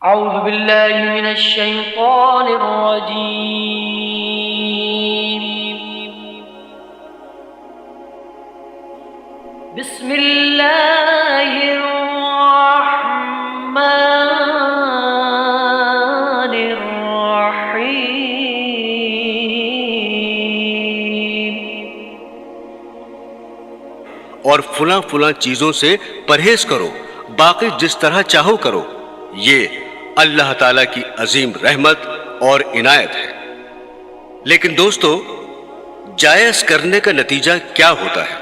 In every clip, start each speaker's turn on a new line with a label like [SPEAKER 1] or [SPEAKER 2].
[SPEAKER 1] أعوذ بالله من الشيطان الرجيم. بسم الله الرحمن الرحيم.
[SPEAKER 2] اور فلاں فلاں چیزوں سے پرہیز کرو، باقی جس طرح چاہو کرو. یہ اللہ تعالیٰ کی عظیم رحمت اور عنایت ہے. لیکن دوستو، جائز کرنے کا نتیجہ کیا ہوتا ہے؟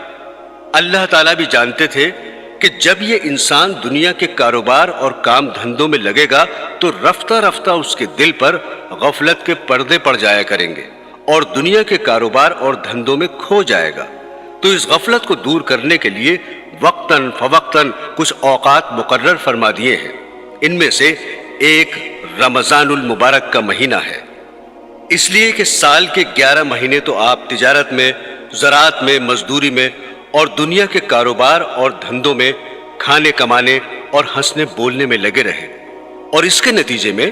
[SPEAKER 2] اللہ تعالیٰ بھی جانتے تھے کہ جب یہ انسان دنیا کے کاروبار اور کام دھندوں میں لگے گا تو رفتہ رفتہ اس کے دل پر غفلت کے پردے پڑ جایا کریں گے اور دنیا کے کاروبار اور دھندوں میں کھو جائے گا. تو اس غفلت کو دور کرنے کے لیے وقتاً فوقتاً کچھ اوقات مقرر فرما دیے ہیں. ان میں سے ایک رمضان المبارک کا مہینہ ہے. اس لیے کہ سال کے 11 مہینے تو آپ تجارت میں، زراعت میں، مزدوری میں اور دنیا کے کاروبار اور دھندوں میں کھانے کمانے اور ہنسنے بولنے میں لگے رہے، اور اس کے نتیجے میں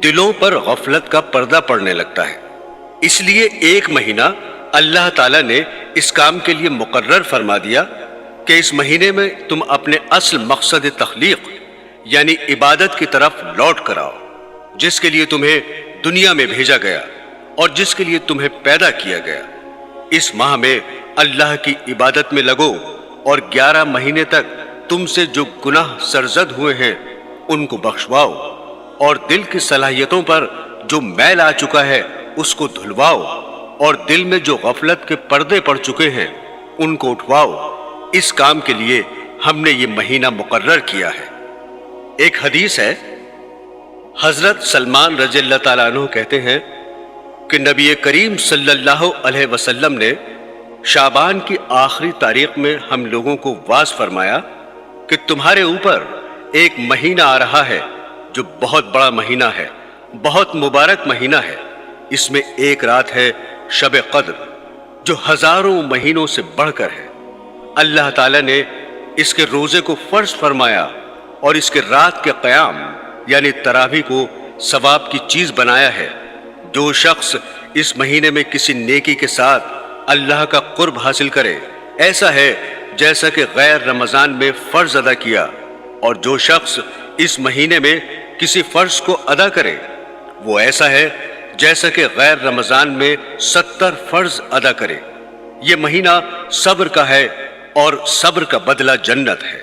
[SPEAKER 2] دلوں پر غفلت کا پردہ پڑنے لگتا ہے. اس لیے ایک مہینہ اللہ تعالیٰ نے اس کام کے لیے مقرر فرما دیا کہ اس مہینے میں تم اپنے اصل مقصد تخلیق یعنی عبادت کی طرف لوٹ کر آؤ، جس کے لیے تمہیں دنیا میں بھیجا گیا اور جس کے لیے تمہیں پیدا کیا گیا. اس ماہ میں اللہ کی عبادت میں لگو اور 11 مہینے تک تم سے جو گناہ سرزد ہوئے ہیں ان کو بخشواؤ، اور دل کی صلاحیتوں پر جو میل آ چکا ہے اس کو دھلواؤ، اور دل میں جو غفلت کے پردے پڑ چکے ہیں ان کو اٹھواؤ. اس کام کے لیے ہم نے یہ مہینہ مقرر کیا ہے. ایک حدیث ہے، حضرت سلمان رضی اللہ تعالیٰ عنہ کہتے ہیں کہ نبی کریم صلی اللہ علیہ وسلم نے شعبان کی آخری تاریخ میں ہم لوگوں کو واعظ فرمایا کہ تمہارے اوپر ایک مہینہ آ رہا ہے جو بہت بڑا مہینہ ہے، بہت مبارک مہینہ ہے. اس میں ایک رات ہے شب قدر جو ہزاروں مہینوں سے بڑھ کر ہے. اللہ تعالیٰ نے اس کے روزے کو فرض فرمایا اور اس کے رات کے قیام یعنی تراویح کو ثواب کی چیز بنایا ہے. جو شخص اس مہینے میں کسی نیکی کے ساتھ اللہ کا قرب حاصل کرے ایسا ہے جیسا کہ غیر رمضان میں فرض ادا کیا، اور جو شخص اس مہینے میں کسی فرض کو ادا کرے وہ ایسا ہے جیسا کہ غیر رمضان میں 70 فرض ادا کرے. یہ مہینہ صبر کا ہے اور صبر کا بدلہ جنت ہے،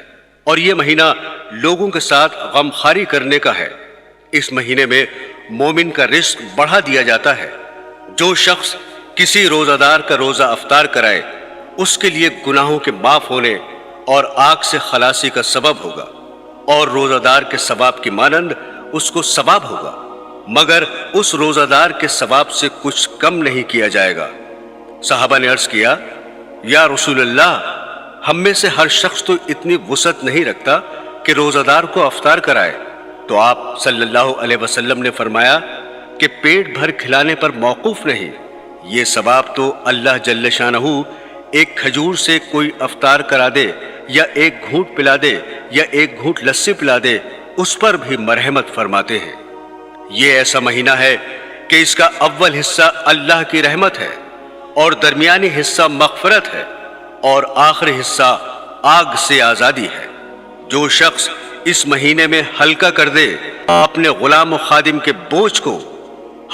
[SPEAKER 2] اور یہ مہینہ لوگوں کے ساتھ غمخواری کرنے کا ہے. اس مہینے میں مومن کا رزق بڑھا دیا جاتا ہے. جو شخص کسی روزہ دار کا روزہ افطار کرائے اس کے لیے گناہوں کے معاف ہونے اور آگ سے خلاصی کا سبب ہوگا، اور روزہ دار کے ثواب کی مانند اس کو ثواب ہوگا، مگر اس روزہ دار کے ثواب سے کچھ کم نہیں کیا جائے گا. صحابہ نے عرض کیا، یا رسول اللہ، ہم میں سے ہر شخص تو اتنی وسعت نہیں رکھتا کہ روزہ دار کو افطار کرائے. تو آپ صلی اللہ علیہ وسلم نے فرمایا کہ پیٹ بھر کھلانے پر موقوف نہیں، یہ ثواب تو اللہ جل شانہ ایک کھجور سے کوئی افطار کرا دے یا ایک گھونٹ پلا دے یا ایک گھونٹ لسی پلا دے اس پر بھی مرحمت فرماتے ہیں. یہ ایسا مہینہ ہے کہ اس کا اول حصہ اللہ کی رحمت ہے اور درمیانی حصہ مغفرت ہے اور آخری حصہ آگ سے آزادی ہے. جو شخص اس مہینے میں ہلکا کر دے اپنے غلام و خادم کے بوجھ کو،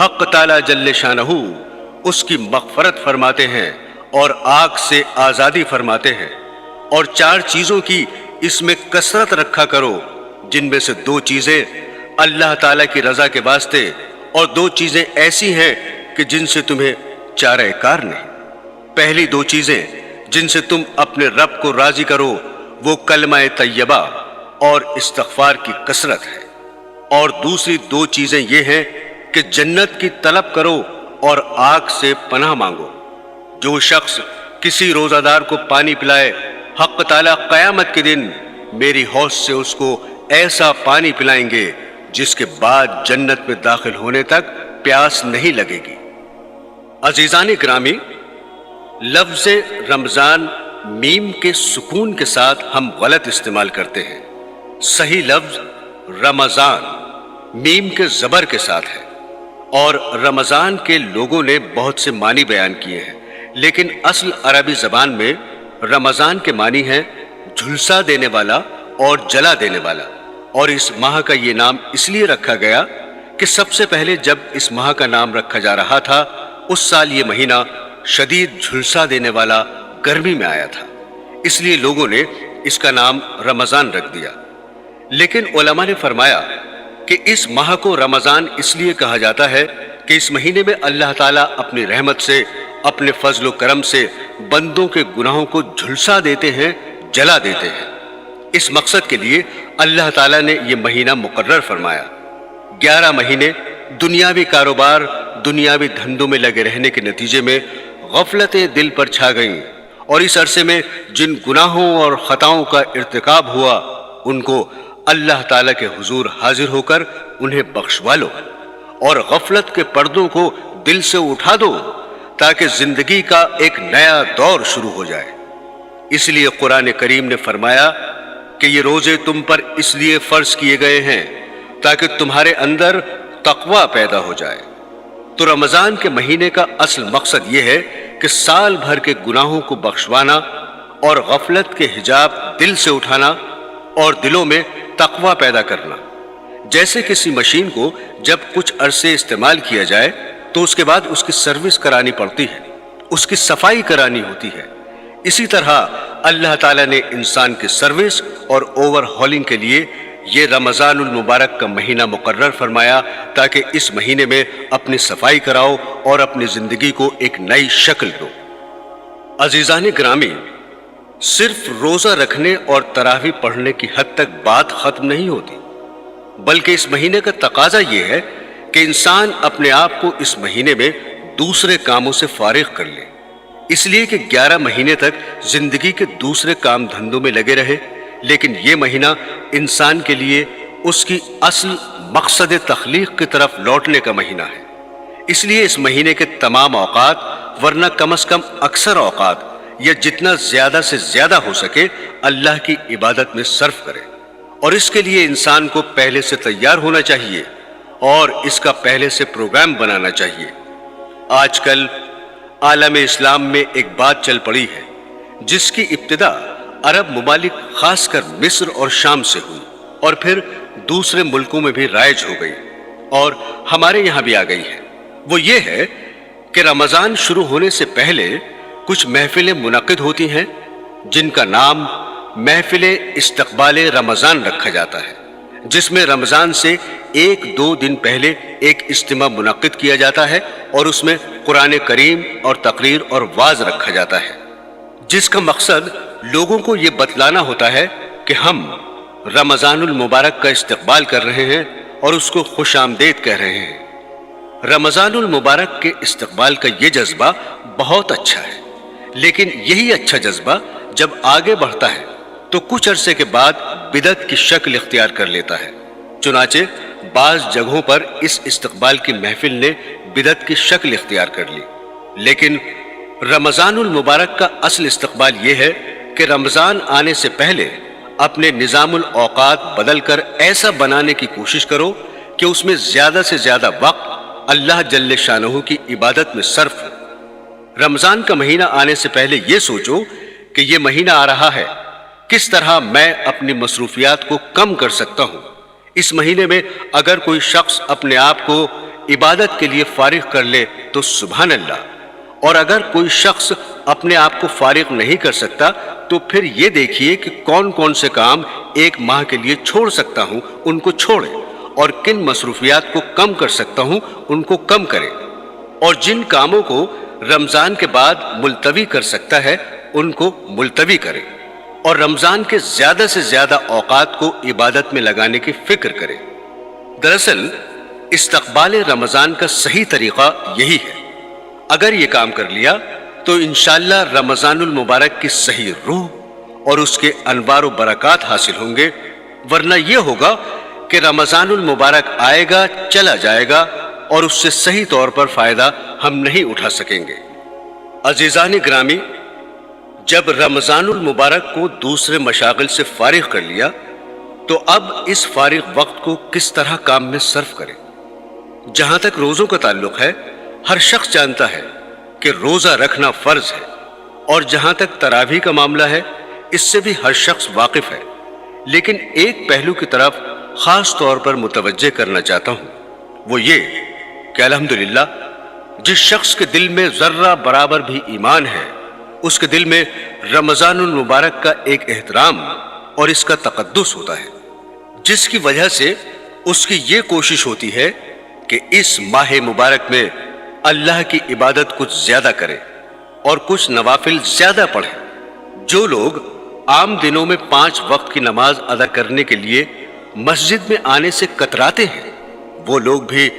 [SPEAKER 2] حق تعالی جل شانہ اس کی مغفرت فرماتے ہیں اور آگ سے آزادی فرماتے ہیں. اور 4 چیزوں کی اس میں کثرت رکھا کرو، جن میں سے 2 چیزیں اللہ تعالیٰ کی رضا کے واسطے اور 2 چیزیں ایسی ہیں کہ جن سے تمہیں چارہ کار نہیں. پہلی 2 چیزیں جن سے تم اپنے رب کو راضی کرو وہ کلمہ طیبہ اور استغفار کی کثرت ہے، اور دوسری 2 چیزیں یہ ہیں کہ جنت کی طلب کرو اور آگ سے پناہ مانگو. جو شخص کسی روزہ دار کو پانی پلائے، حق تعالیٰ قیامت کے دن میری حوض سے اس کو ایسا پانی پلائیں گے جس کے بعد جنت میں داخل ہونے تک پیاس نہیں لگے گی. عزیزان گرامی، لفظ رمضان میم کے سکون کے ساتھ ہم غلط استعمال کرتے ہیں. صحیح لفظ رمضان میم کے زبر کے ساتھ ہے، اور رمضان کے لوگوں نے بہت سے معنی بیان کیے ہیں، لیکن اصل عربی زبان میں رمضان کے معنی ہے جھلسا دینے والا اور جلا دینے والا، اور اس ماہ کا یہ نام اس لیے رکھا گیا کہ سب سے پہلے جب اس ماہ کا نام رکھا جا رہا تھا اس سال یہ مہینہ شدید جھلسا دینے والا گرمی میں آیا تھا، اس لیے لوگوں نے اس کا نام رمضان رکھ دیا۔ لیکن علماء نے فرمایا کہ اس ماہ کو رمضان اس لیے کہا جاتا ہے کہ اس مہینے میں اللہ تعالیٰ اپنی رحمت سے، اپنے فضل و کرم سے بندوں کے گناہوں کو جھلسا دیتے ہیں، جلا دیتے ہیں۔ اس مقصد کے لیے اللہ تعالیٰ نے یہ مہینہ مقرر فرمایا۔ 11 مہینے دنیاوی کاروبار، دنیاوی دھندوں میں لگے رہنے کے نتیجے میں غفلتیں دل پر چھا گئیں، اور اس عرصے میں جن گناہوں اور خطاؤں کا ارتکاب ہوا ان کو اللہ تعالیٰ کے حضور حاضر ہو کر انہیں بخشوا لو، اور غفلت کے پردوں کو دل سے اٹھا دو تاکہ زندگی کا ایک نیا دور شروع ہو جائے۔ اس لیے قرآن کریم نے فرمایا کہ یہ روزے تم پر اس لیے فرض کیے گئے ہیں تاکہ تمہارے اندر تقوی پیدا ہو جائے۔ تو رمضان کے مہینے کا اصل مقصد یہ ہے کہ سال بھر کے گناہوں کو بخشوانا اور غفلت کے حجاب دل سے اٹھانا اور دلوں میں تقوی پیدا کرنا۔ جیسے کسی مشین کو جب کچھ عرصے استعمال کیا جائے تو اس کے بعد اس کی سروس کرانی پڑتی ہے، اس کی صفائی کرانی ہوتی ہے، اسی طرح اللہ تعالیٰ نے انسان کی سروس اور اوور ہالنگ کے لیے یہ رمضان المبارک کا مہینہ مقرر فرمایا تاکہ اس مہینے میں اپنی صفائی کراؤ اور اپنی زندگی کو ایک نئی شکل دو۔ عزیزان گرامی، صرف روزہ رکھنے اور تراویح پڑھنے کی حد تک بات ختم نہیں ہوتی، بلکہ اس مہینے کا تقاضا یہ ہے کہ انسان اپنے آپ کو اس مہینے میں دوسرے کاموں سے فارغ کر لے، اس لیے کہ 11 مہینے تک زندگی کے دوسرے کام دھندوں میں لگے رہے، لیکن یہ مہینہ انسان کے لیے اس کی اصل مقصد تخلیق کی طرف لوٹنے کا مہینہ ہے۔ اس لیے اس مہینے کے تمام اوقات، ورنہ کم از کم اکثر اوقات یا جتنا زیادہ سے زیادہ ہو سکے اللہ کی عبادت میں صرف کرے، اور اس کے لیے انسان کو پہلے سے تیار ہونا چاہیے اور اس کا پہلے سے پروگرام بنانا چاہیے۔ آج کل عالم اسلام میں ایک بات چل پڑی ہے جس کی ابتدا عرب ممالک خاص کر مصر اور شام سے ہوئی، اور پھر دوسرے ملکوں میں بھی رائج ہو گئی اور ہمارے یہاں بھی آ گئی ہے۔ وہ یہ ہے کہ رمضان شروع ہونے سے پہلے کچھ محفلیں منعقد ہوتی ہیں جن کا نام محفل استقبال رمضان رکھا جاتا ہے، جس میں رمضان سے 1-2 دن پہلے ایک اجتماع منعقد کیا جاتا ہے اور اس میں قرآن کریم اور تقریر اور وعظ رکھا جاتا ہے، جس کا مقصد لوگوں کو یہ بتلانا ہوتا ہے کہ ہم رمضان المبارک کا استقبال کر رہے ہیں اور اس کو خوش آمدید کہہ رہے ہیں۔ رمضان المبارک کے استقبال کا یہ جذبہ بہت اچھا ہے، لیکن یہی اچھا جذبہ جب آگے بڑھتا ہے تو کچھ عرصے کے بعد بدعت کی شکل اختیار کر لیتا ہے۔ چنانچہ بعض جگہوں پر اس استقبال کی محفل نے بدعت کی شکل اختیار کر لی، لیکن رمضان المبارک کا اصل استقبال یہ ہے کہ رمضان آنے سے پہلے اپنے نظام الاوقات بدل کر ایسا بنانے کی کوشش کرو کہ اس میں زیادہ سے زیادہ وقت اللہ جل شانہ کی عبادت میں صرف ہو۔ رمضان کا مہینہ آنے سے پہلے یہ سوچو کہ یہ مہینہ آ رہا ہے، کس طرح میں اپنی مصروفیات کو کم کر سکتا ہوں۔ اس مہینے میں اگر کوئی شخص اپنے آپ کو عبادت کے لیے فارغ کر لے تو سبحان اللہ، اور اگر کوئی شخص اپنے آپ کو فارغ نہیں کر سکتا تو پھر یہ دیکھیے کہ کون کون سے کام ایک ماہ کے لیے چھوڑ سکتا ہوں، ان کو چھوڑے، اور کن مصروفیات کو کم کر سکتا ہوں ان کو کم کرے، اور جن کاموں کو رمضان کے بعد ملتوی کر سکتا ہے ان کو ملتوی کرے، اور رمضان کے زیادہ سے زیادہ اوقات کو عبادت میں لگانے کی فکر کرے۔ دراصل استقبال رمضان کا صحیح طریقہ یہی ہے۔ اگر یہ کام کر لیا تو انشاءاللہ رمضان المبارک کی صحیح روح اور اس کے انوار و برکات حاصل ہوں گے، ورنہ یہ ہوگا کہ رمضان المبارک آئے گا، چلا جائے گا، اور اس سے صحیح طور پر فائدہ ہم نہیں اٹھا سکیں گے۔ عزیزان گرامی، جب رمضان المبارک کو دوسرے مشاغل سے فارغ کر لیا تو اب اس فارغ وقت کو کس طرح کام میں صرف کریں؟ جہاں تک روزوں کا تعلق ہے، ہر شخص جانتا ہے کہ روزہ رکھنا فرض ہے، اور جہاں تک تراویح کا معاملہ ہے اس سے بھی ہر شخص واقف ہے، لیکن ایک پہلو کی طرف خاص طور پر متوجہ کرنا چاہتا ہوں، وہ یہ کہ الحمدللہ جس شخص کے دل میں ذرہ برابر بھی ایمان ہے، اس کے دل میں رمضان المبارک کا ایک احترام اور اس کا تقدس ہوتا ہے، جس کی وجہ سے اس کی یہ کوشش ہوتی ہے کہ اس ماہ مبارک میں اللہ کی عبادت کچھ زیادہ کرے اور کچھ نوافل زیادہ پڑھے۔ جو لوگ عام دنوں میں 5 وقت کی نماز ادا کرنے کے لیے مسجد میں آنے سے کتراتے ہیں، وہ لوگ بھی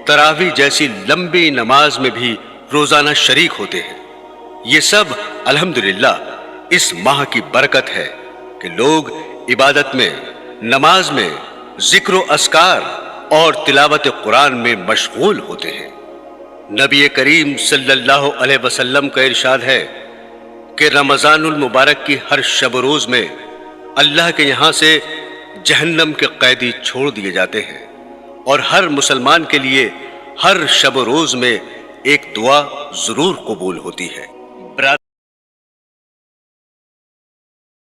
[SPEAKER 2] تراویح جیسی لمبی نماز میں بھی روزانہ شریک ہوتے ہیں۔ یہ سب الحمدللہ اس ماہ کی برکت ہے کہ لوگ عبادت میں، نماز میں، ذکر و اذکار اور تلاوت قرآن میں مشغول ہوتے ہیں۔ نبی کریم صلی اللہ علیہ وسلم کا ارشاد ہے کہ رمضان المبارک کی ہر شب و روز میں اللہ کے یہاں سے جہنم کے قیدی چھوڑ دیے جاتے ہیں، اور ہر مسلمان کے لیے ہر شب و روز میں ایک دعا ضرور قبول ہوتی ہے۔